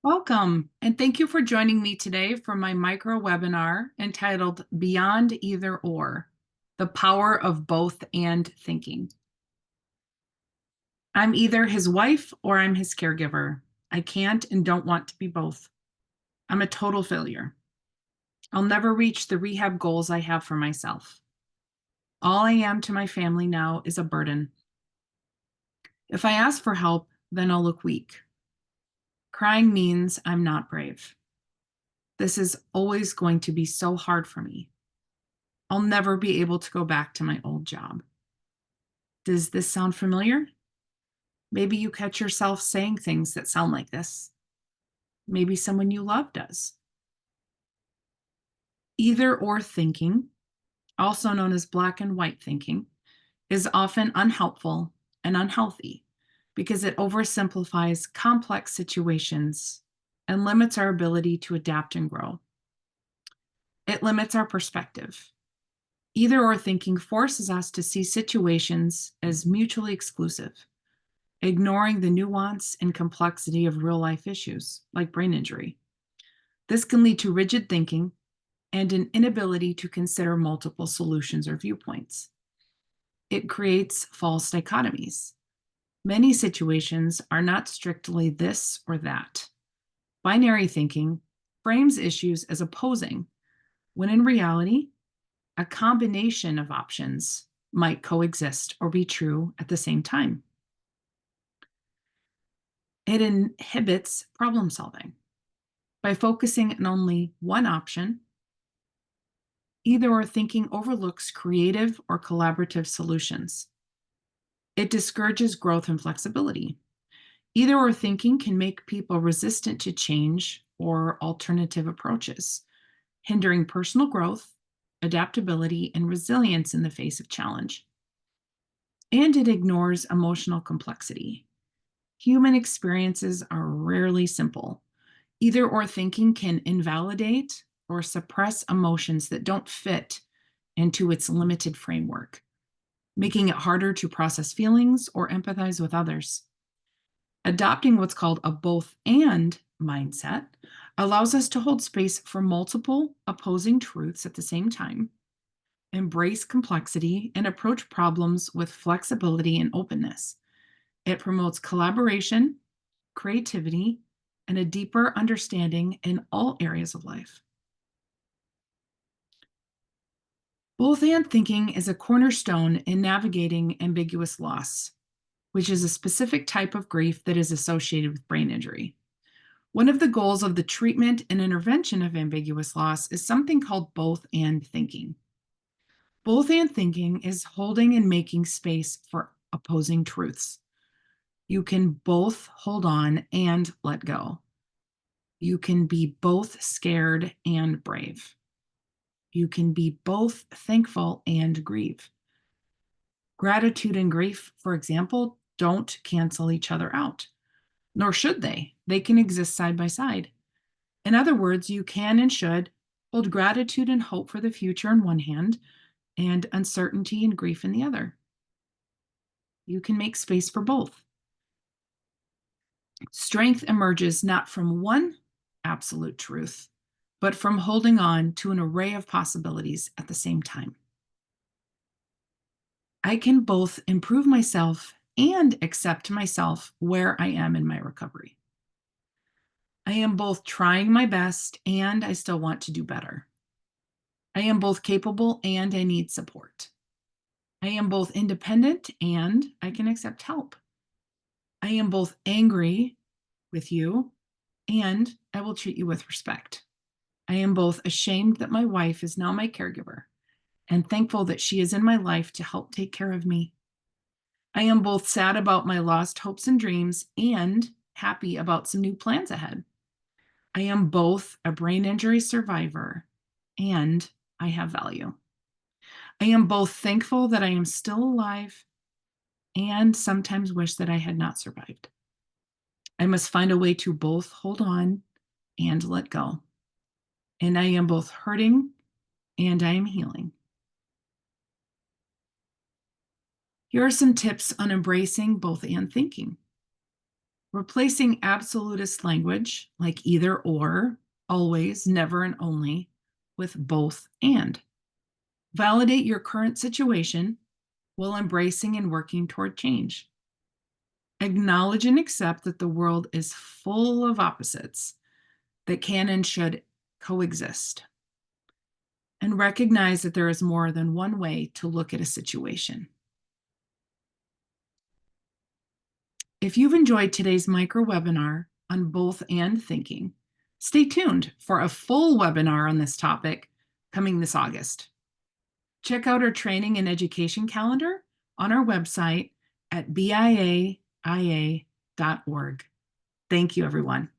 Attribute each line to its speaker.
Speaker 1: Welcome, and thank you for joining me today for my micro webinar entitled Beyond Either or, The Power of Both and Thinking. I'm either his wife or I'm his caregiver. I can't and don't want to be both. I'm a total failure. I'll never reach the rehab goals I have for myself. All I am to my family now is a burden. If I ask for help, then I'll look weak. Crying means I'm not brave. This is always going to be so hard for me. I'll never be able to go back to my old job. Does this sound familiar? Maybe you catch yourself saying things that sound like this. Maybe someone you love does. Either or thinking, also known as black and white thinking, is often unhelpful and unhealthy because it oversimplifies complex situations and limits our ability to adapt and grow. It limits our perspective. Either or thinking forces us to see situations as mutually exclusive, ignoring the nuance and complexity of real life issues like brain injury. This can lead to rigid thinking and an inability to consider multiple solutions or viewpoints. It creates false dichotomies. Many situations are not strictly this or that. Binary thinking frames issues as opposing, when in reality, a combination of options might coexist or be true at the same time. It inhibits problem solving. By focusing on only one option, either or thinking overlooks creative or collaborative solutions. It discourages growth and flexibility. Either or thinking can make people resistant to change or alternative approaches, hindering personal growth, adaptability, and resilience in the face of challenge. And it ignores emotional complexity. Human experiences are rarely simple. Either or thinking can invalidate or suppress emotions that don't fit into its limited framework, making it harder to process feelings or empathize with others. Adopting what's called a both and mindset allows us to hold space for multiple opposing truths at the same time, embrace complexity, and approach problems with flexibility and openness. It promotes collaboration, creativity, and a deeper understanding in all areas of life. Both and thinking is a cornerstone in navigating ambiguous loss, which is a specific type of grief that is associated with brain injury. One of the goals of the treatment and intervention of ambiguous loss is something called both and thinking. Both and thinking is holding and making space for opposing truths. You can both hold on and let go. You can be both scared and brave. You can be both thankful and grieve. Gratitude and grief, for example, don't cancel each other out, nor should they. They can exist side by side. In other words, you can and should hold gratitude and hope for the future in one hand and uncertainty and grief in the other. You can make space for both. Strength emerges not from one absolute truth, but from holding on to an array of possibilities at the same time. I can both improve myself and accept myself where I am in my recovery. I am both trying my best and I still want to do better. I am both capable and I need support. I am both independent and I can accept help. I am both angry with you and I will treat you with respect. I am both ashamed that my wife is now my caregiver and thankful that she is in my life to help take care of me. I am both sad about my lost hopes and dreams and happy about some new plans ahead. I am both a brain injury survivor and I have value. I am both thankful that I am still alive and sometimes wish that I had not survived. I must find a way to both hold on and let go. And I am both hurting and I am healing. Here are some tips on embracing both and thinking. Replacing absolutist language like either or, always, never, and only with both and. Validate your current situation while embracing and working toward change. Acknowledge and accept that the world is full of opposites that can and should coexist. And recognize that there is more than one way to look at a situation. If you've enjoyed today's micro webinar on both and thinking, stay tuned for a full webinar on this topic coming this August. Check out our training and education calendar on our website at biaia.org. Thank you, everyone.